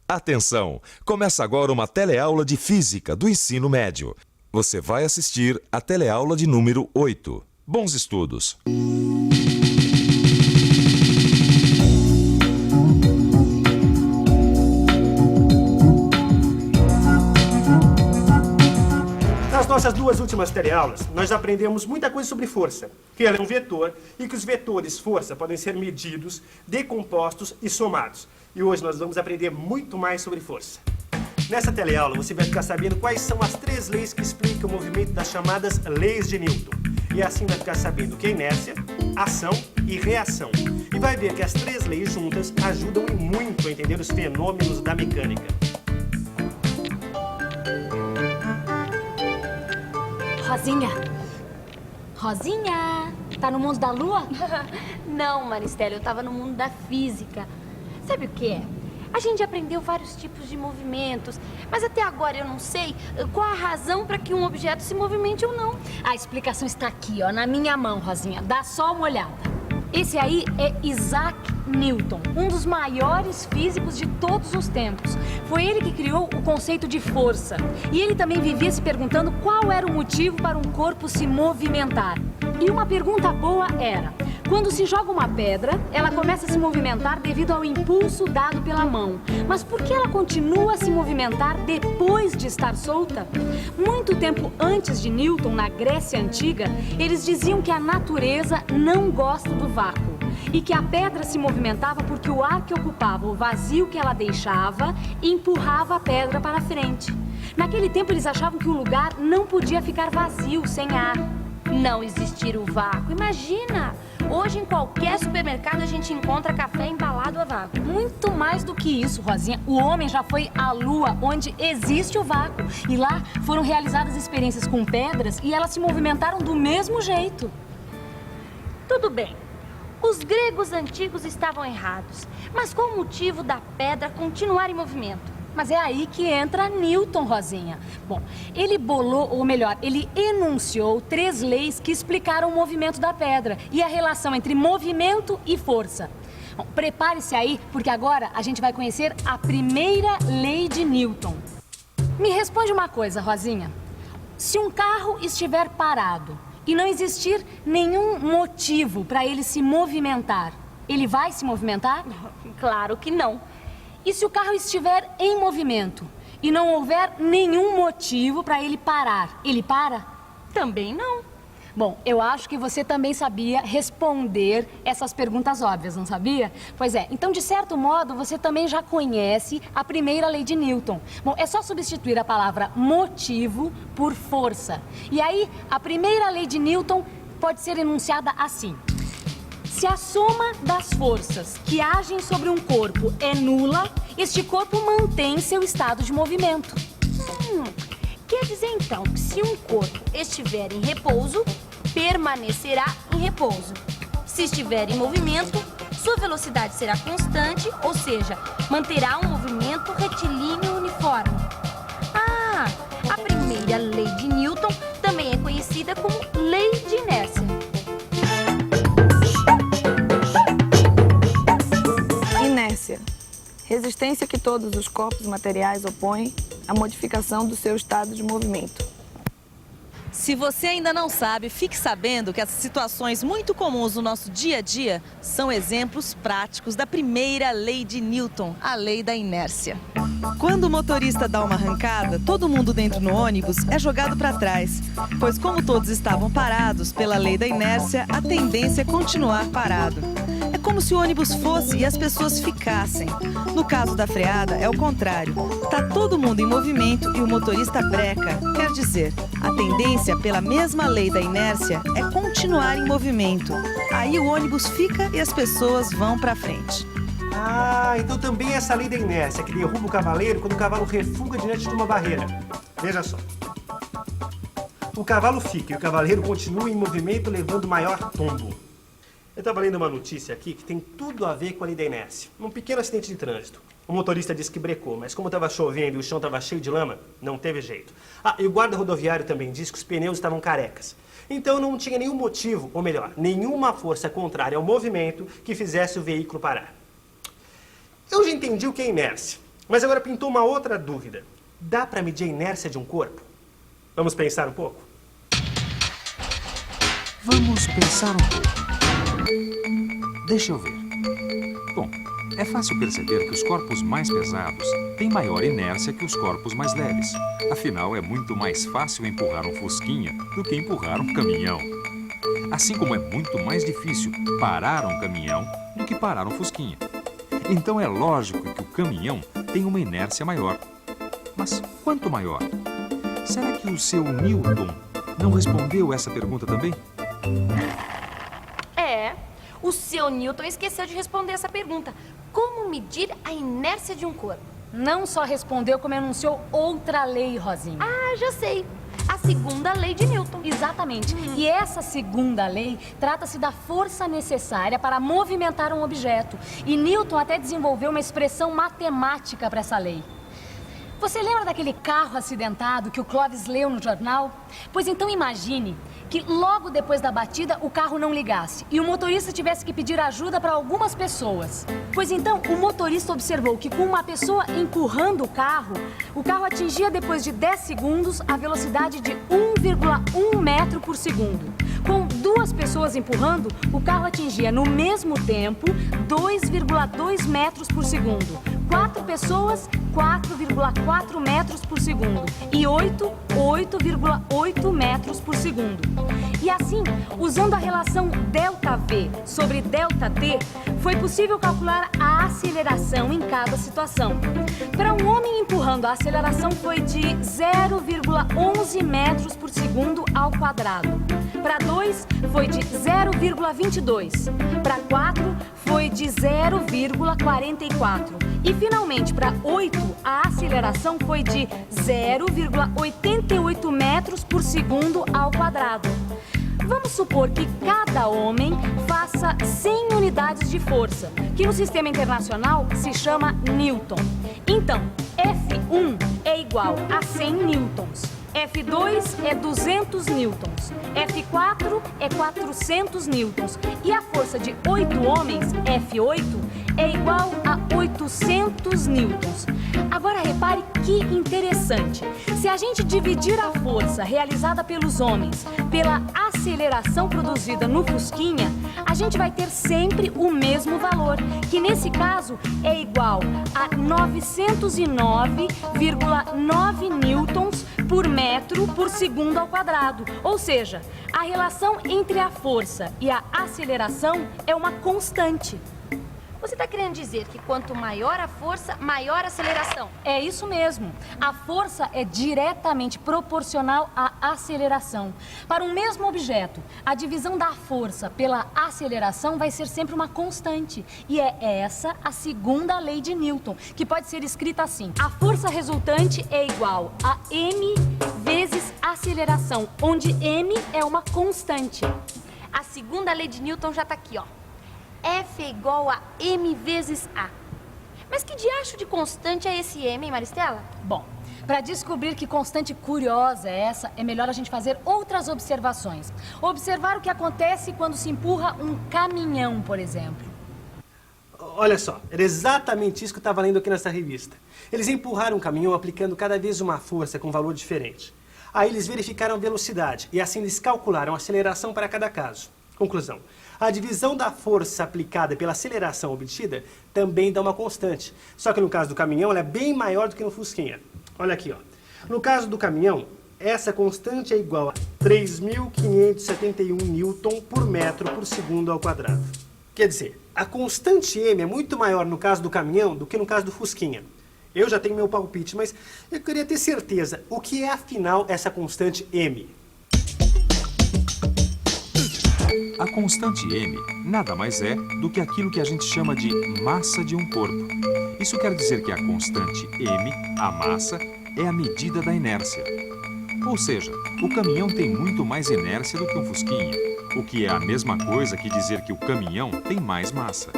Atenção! Começa agora uma teleaula de Física do ensino médio. Você vai assistir a teleaula de número 8. Bons estudos! Nas nossas duas últimas teleaulas, nós aprendemos muita coisa sobre força, que ela é um vetor e que os vetores força podem ser medidos, decompostos e somados. E hoje nós vamos aprender muito mais sobre força. Nessa teleaula você vai ficar sabendo quais são as 3 leis que explicam o movimento das chamadas leis de Newton. E assim vai ficar sabendo o que é inércia, ação e reação. E vai ver que as 3 leis juntas ajudam e muito a entender os fenômenos da mecânica. Rosinha! Rosinha! Tá no mundo da lua? Não, Maristela, eu tava no mundo da física. Sabe o que é? A gente aprendeu vários tipos de movimentos, mas até agora eu não sei qual a razão para que um objeto se movimente ou não. A explicação está aqui, ó, na minha mão, Rosinha. Dá só uma olhada. Esse aí é Isaac Newton, um dos maiores físicos de todos os tempos. Foi ele que criou o conceito de força. E ele também vivia se perguntando qual era o motivo para um corpo se movimentar. E uma pergunta boa era: quando se joga uma pedra, ela começa a se movimentar devido ao impulso dado pela mão. Mas por que ela continua a se movimentar depois de estar solta? Muito tempo antes de Newton, na Grécia Antiga, eles diziam que a natureza não gosta do vácuo e que a pedra se movimentava porque o ar que ocupava o vazio que ela deixava empurrava a pedra para frente. Naquele tempo eles achavam que o lugar não podia ficar vazio, sem ar. Não existir o vácuo. Imagina! Hoje, em qualquer supermercado, a gente encontra café embalado a vácuo. Muito mais do que isso, Rosinha. O homem já foi à Lua, onde existe o vácuo. E lá foram realizadas experiências com pedras e elas se movimentaram do mesmo jeito. Tudo bem. Os gregos antigos estavam errados. Mas qual o motivo da pedra continuar em movimento? Mas é aí que entra Newton, Rosinha. Bom, ele bolou, ou melhor, ele enunciou 3 leis que explicaram o movimento da pedra e a relação entre movimento e força. Bom, prepare-se aí, porque agora a gente vai conhecer a primeira lei de Newton. Me responde uma coisa, Rosinha. Se um carro estiver parado e não existir nenhum motivo para ele se movimentar, ele vai se movimentar? Claro que não. E se o carro estiver em movimento e não houver nenhum motivo para ele parar, ele para? Também não. Bom, eu acho que você também sabia responder essas perguntas óbvias, não sabia? Pois é, então de certo modo você também já conhece a primeira lei de Newton. Bom, é só substituir a palavra motivo por força. E aí, a primeira lei de Newton pode ser enunciada assim: se a soma das forças que agem sobre um corpo é nula, este corpo mantém seu estado de movimento. Quer dizer então que se um corpo estiver em repouso, permanecerá em repouso. Se estiver em movimento, sua velocidade será constante, ou seja, manterá um movimento retilíneo uniforme. A primeira lei de Newton também é conhecida como lei de inércia. Inércia. Resistência que todos os corpos materiais opõem à modificação do seu estado de movimento. Se você ainda não sabe, fique sabendo que essas situações muito comuns no nosso dia a dia são exemplos práticos da primeira lei de Newton, a lei da inércia. Quando o motorista dá uma arrancada, todo mundo dentro no ônibus é jogado para trás, pois como todos estavam parados pela lei da inércia, a tendência é continuar parado. É como se o ônibus fosse e as pessoas ficassem. No caso da freada, é o contrário. Tá todo mundo em movimento e o motorista breca. Quer dizer, a tendência, pela mesma lei da inércia, é continuar em movimento. Aí o ônibus fica e as pessoas vão para frente. Então também essa lei da inércia que derruba o cavaleiro quando o cavalo refuga diante de uma barreira. Veja só. O cavalo fica e o cavaleiro continua em movimento, levando maior tombo. Eu estava lendo uma notícia aqui que tem tudo a ver com a lei da inércia. Um pequeno acidente de trânsito. O motorista disse que brecou, mas como estava chovendo e o chão estava cheio de lama, não teve jeito. E o guarda rodoviário também disse que os pneus estavam carecas. Então não tinha nenhum motivo, ou melhor, nenhuma força contrária ao movimento que fizesse o veículo parar. Eu já entendi o que é inércia. Mas agora pintou uma outra dúvida. Dá para medir a inércia de um corpo? Vamos pensar um pouco? Vamos pensar um pouco. Deixa eu ver. Bom, é fácil perceber que os corpos mais pesados têm maior inércia que os corpos mais leves. Afinal, é muito mais fácil empurrar um fusquinha do que empurrar um caminhão. Assim como é muito mais difícil parar um caminhão do que parar um fusquinha. Então é lógico que o caminhão tem uma inércia maior. Mas quanto maior? Será que o seu Newton não respondeu essa pergunta também? O seu Newton esqueceu de responder essa pergunta. Como medir a inércia de um corpo? Não só respondeu, como enunciou outra lei, Rosinha. Ah, já sei. A segunda lei de Newton. Exatamente. E essa segunda lei trata-se da força necessária para movimentar um objeto. E Newton até desenvolveu uma expressão matemática para essa lei. Você lembra daquele carro acidentado que o Clóvis leu no jornal? Pois então imagine que logo depois da batida o carro não ligasse e o motorista tivesse que pedir ajuda para algumas pessoas. Pois então o motorista observou que com uma pessoa empurrando o carro atingia depois de 10 segundos a velocidade de 1,1 metro por segundo. Com duas pessoas empurrando, o carro atingia no mesmo tempo 2,2 metros por segundo. 4 pessoas, 4,4 metros por segundo. E 8,8 metros por segundo. E assim, usando a relação ΔV sobre ΔT, foi possível calcular a aceleração em cada situação. Para um homem empurrando, a aceleração foi de 0,11 metros por segundo ao quadrado. Para 2, foi de 0,22. Para 4, foi de 0,44. E finalmente, para 8, a aceleração foi de 0,88 metros por segundo ao quadrado. Vamos supor que cada homem faça 100 unidades de força, que no sistema internacional se chama Newton. Então, F1 é igual a 100 newtons. F2 é 200 newtons, F4 é 400 newtons e a força de 8 homens, F8, é igual a 800 newtons. Agora repare que interessante. Se a gente dividir a força realizada pelos homens pela aceleração produzida no fusquinha, a gente vai ter sempre o mesmo valor, que nesse caso é igual a 909,9 newtons por metro por segundo ao quadrado. Ou seja, a relação entre a força e a aceleração é uma constante. Você está querendo dizer que quanto maior a força, maior a aceleração? É isso mesmo. A força é diretamente proporcional à aceleração. Para um mesmo objeto, a divisão da força pela aceleração vai ser sempre uma constante. E é essa a segunda lei de Newton, que pode ser escrita assim. A força resultante é igual a m vezes a aceleração, onde m é uma constante. A segunda lei de Newton já está aqui, ó. F é igual a m vezes a. Mas que diacho de constante é esse m, hein, Maristela? Bom, para descobrir que constante curiosa é essa, é melhor a gente fazer outras observações. Observar o que acontece quando se empurra um caminhão, por exemplo. Olha só, era exatamente isso que eu estava lendo aqui nessa revista. Eles empurraram um caminhão aplicando cada vez uma força com um valor diferente. Aí eles verificaram a velocidade e assim eles calcularam a aceleração para cada caso. Conclusão. A divisão da força aplicada pela aceleração obtida também dá uma constante. Só que no caso do caminhão, ela é bem maior do que no fusquinha. Olha aqui, ó. No caso do caminhão, essa constante é igual a 3.571 newton por metro por segundo ao quadrado. Quer dizer, a constante m é muito maior no caso do caminhão do que no caso do fusquinha. Eu já tenho meu palpite, mas eu queria ter certeza. O que é, afinal, essa constante m? A constante m nada mais é do que aquilo que a gente chama de massa de um corpo. Isso quer dizer que a constante m, a massa, é a medida da inércia. Ou seja, o caminhão tem muito mais inércia do que um fusquinha, o que é a mesma coisa que dizer que o caminhão tem mais massa.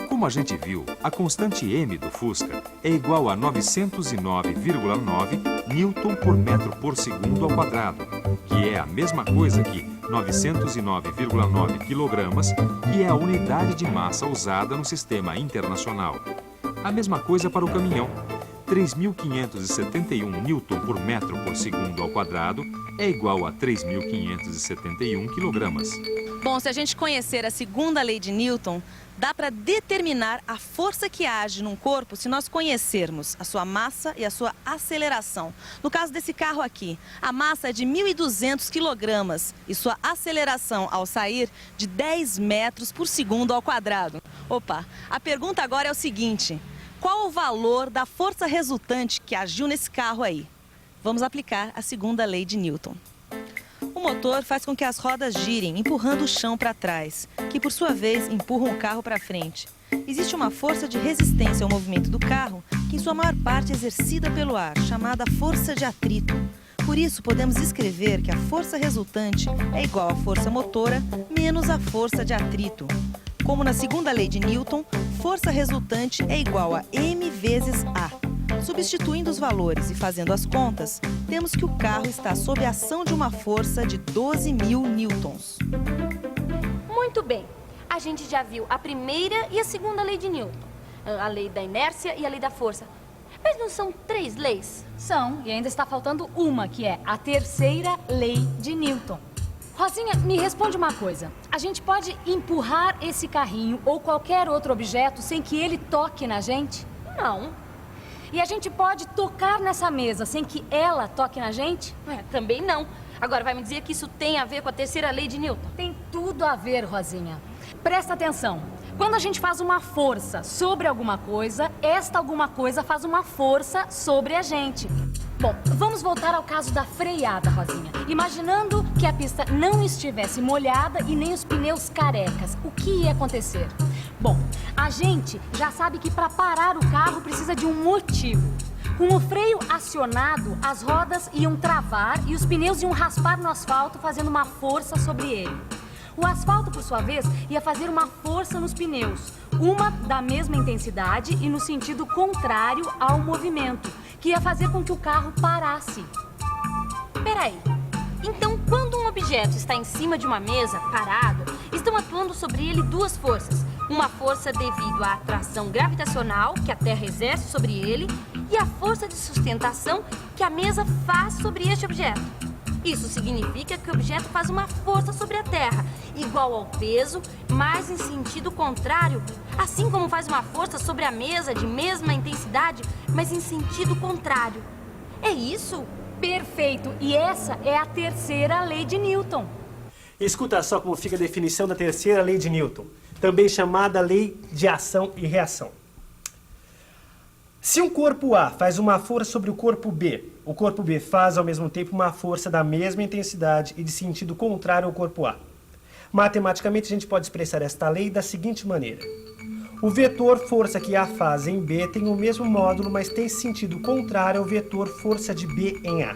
Como a gente viu, a constante m do Fusca é igual a 909,9 newton por metro por segundo ao quadrado, que é a mesma coisa que 909,9 quilogramas, que é a unidade de massa usada no sistema internacional. A mesma coisa para o caminhão. 3.571 Newton por metro por segundo ao quadrado é igual a 3.571 quilogramas. Bom, se a gente conhecer a segunda lei de Newton, dá para determinar a força que age num corpo se nós conhecermos a sua massa e a sua aceleração. No caso desse carro aqui, a massa é de 1.200 quilogramas e sua aceleração ao sair de 10 metros por segundo ao quadrado. Opa, a pergunta agora é o seguinte: qual o valor da força resultante que agiu nesse carro aí? Vamos aplicar a segunda lei de Newton. O motor faz com que as rodas girem, empurrando o chão para trás, que por sua vez empurram o carro para frente. Existe uma força de resistência ao movimento do carro, que em sua maior parte é exercida pelo ar, chamada força de atrito. Por isso, podemos escrever que a força resultante é igual à força motora menos a força de atrito. Como na segunda lei de Newton, força resultante é igual a m vezes A. Substituindo os valores e fazendo as contas, temos que o carro está sob a ação de uma força de 12.000 newtons. Muito bem. A gente já viu a primeira e a segunda lei de Newton. A lei da inércia e a lei da força. Mas não são 3 leis? São, e ainda está faltando uma, que é a terceira lei de Newton. Rosinha, me responde uma coisa. A gente pode empurrar esse carrinho ou qualquer outro objeto sem que ele toque na gente? Não. E a gente pode tocar nessa mesa sem que ela toque na gente? Também não. Agora vai me dizer que isso tem a ver com a terceira lei de Newton? Tem tudo a ver, Rosinha. Presta atenção. Quando a gente faz uma força sobre alguma coisa, esta alguma coisa faz uma força sobre a gente. Bom, vamos voltar ao caso da freada, Rosinha. Imaginando que a pista não estivesse molhada e nem os pneus carecas, o que ia acontecer? Bom, a gente já sabe que para parar o carro precisa de um motivo. Com o freio acionado, as rodas iam travar e os pneus iam raspar no asfalto, fazendo uma força sobre ele. O asfalto, por sua vez, ia fazer uma força nos pneus, uma da mesma intensidade e no sentido contrário ao movimento, que ia fazer com que o carro parasse. Peraí. Então, quando um objeto está em cima de uma mesa, parado, estão atuando sobre ele 2 forças. Uma força devido à atração gravitacional que a Terra exerce sobre ele e a força de sustentação que a mesa faz sobre este objeto. Isso significa que o objeto faz uma força sobre a Terra, igual ao peso, mas em sentido contrário, assim como faz uma força sobre a mesa de mesma intensidade, mas em sentido contrário. É isso? Perfeito! E essa é a terceira lei de Newton. Escuta só como fica a definição da terceira lei de Newton, também chamada lei de ação e reação. Se um corpo A faz uma força sobre o corpo B faz ao mesmo tempo uma força da mesma intensidade e de sentido contrário ao corpo A. Matematicamente, a gente pode expressar esta lei da seguinte maneira. O vetor força que A faz em B tem o mesmo módulo, mas tem sentido contrário ao vetor força de B em A.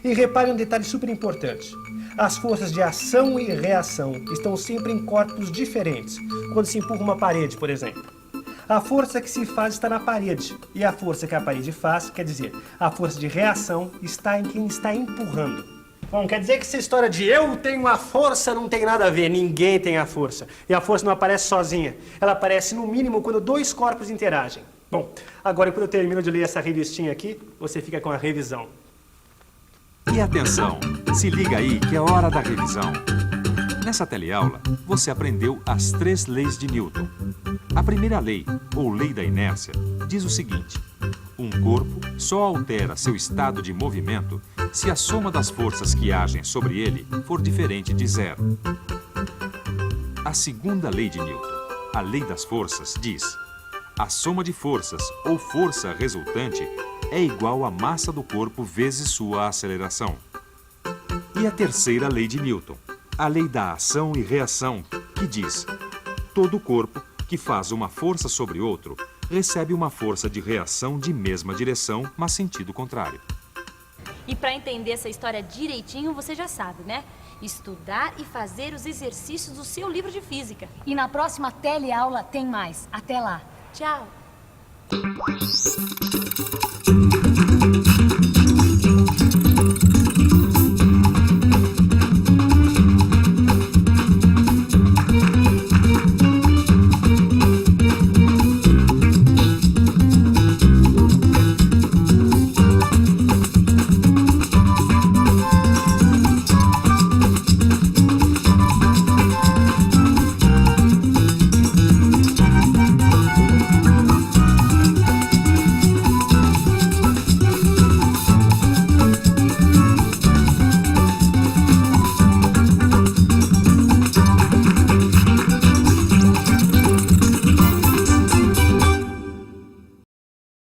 E repare um detalhe super importante. As forças de ação e reação estão sempre em corpos diferentes, quando se empurra uma parede, por exemplo. A força que se faz está na parede, e a força que a parede faz, quer dizer, a força de reação está em quem está empurrando. Bom, quer dizer que essa história de eu tenho a força não tem nada a ver, ninguém tem a força. E a força não aparece sozinha, ela aparece no mínimo quando 2 corpos interagem. Bom, agora quando eu termino de ler essa revistinha aqui, você fica com a revisão. E atenção, se liga aí que é hora da revisão. Nessa teleaula, você aprendeu as 3 leis de Newton. A primeira lei, ou lei da inércia, diz o seguinte: um corpo só altera seu estado de movimento se a soma das forças que agem sobre ele for diferente de 0. A segunda lei de Newton, a lei das forças, diz: a soma de forças ou força resultante é igual à massa do corpo vezes sua aceleração. E a terceira lei de Newton, a lei da ação e reação, que diz: todo corpo que faz uma força sobre outro recebe uma força de reação de mesma direção, mas sentido contrário. E para entender essa história direitinho, você já sabe, né? Estudar e fazer os exercícios do seu livro de física. E na próxima teleaula tem mais. Até lá. Tchau!